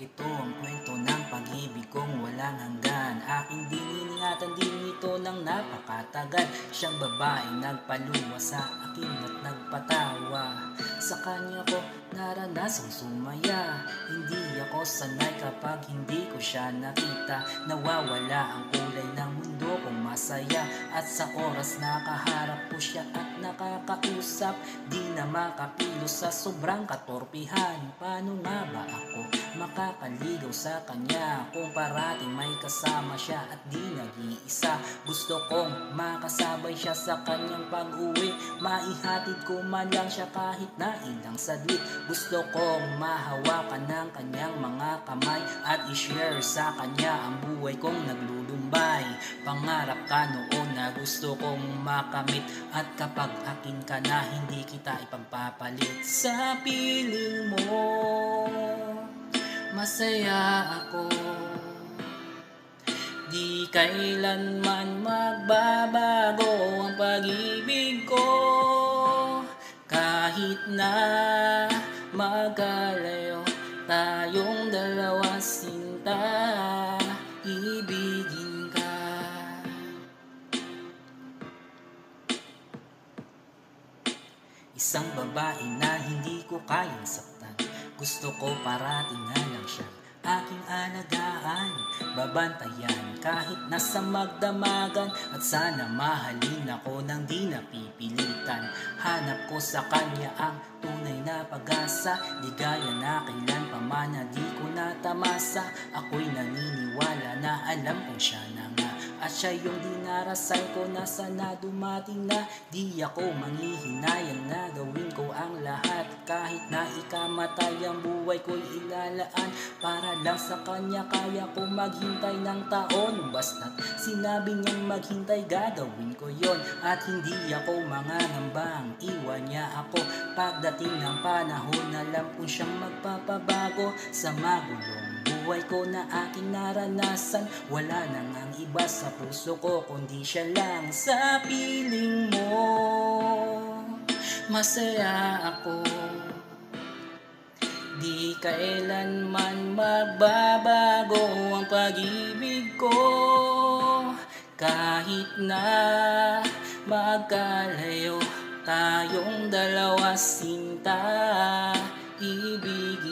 Ito ang kwento ng pag-ibig kong walang hanggan. Aking diningatan din ito ng napakatagal. Siyang babaeng nagpaluwa sa akin at nagpatawa. Sa kanya ko naranasang sumaya. Hindi ako sanay kapag hindi ko siya nakita. Nawawala ang kulay ng mundo kong masaya. At sa oras nakaharap ko siya at nakakausap, di na makapilos sa sobrang katorpihan. Paano nga ba ako makakaligaw sa kanya kung parating may kasama siya at di nag-iisa? Gusto kong makasabay siya sa kanyang pag-uwi, maihatid ko man lang siya kahit na ilang saglit. Gusto kong mahawakan ng kanyang mga kamay at i-share sa kanya ang buhay kong naglulumbay. Pangarap ka noon na gusto kong makamit, at kapag akin ka na hindi kita ipagpapalit. Sa piling mo masaya ako, di kailanman magbabago ang pag-ibig ko. Kahit na magkalayo tayong dalawa, sinta, ibigin ka. Isang babae na hindi ko kayang saktan, gusto ko parating nga lang siyang aking alagaan, babantayan kahit nasa magdamagan. At sana mahalin ako nang di napipilitan. Hanap ko sa kanya ang tunay na pag-asa, di gaya na kailan pa man na di ko natamasa. Ako'y naniniwala na alam kong siya na nga, at siya yung dinarasal ko na sana dumating na. Di ako manghihinayang na gawin ko ang lahat, kahit na ikamatay ang buhay ko'y ilalaan. Para lang sa kanya kaya ko maghintay ng taon, basta't sinabi niyang maghintay gagawin ko yon. At hindi ako mangangambang iwan niya ako pagdating ng panahon. Alam kong siyang magpapabago sa magulong buhay ko na aking naranasan. Wala nang ang iba sa puso ko kundi siya lang. Sa piling mo masaya ako, di kailanman magbabago ang pag-ibig ko. Kahit na magkalayo tayong dalawa, sinta, ibigin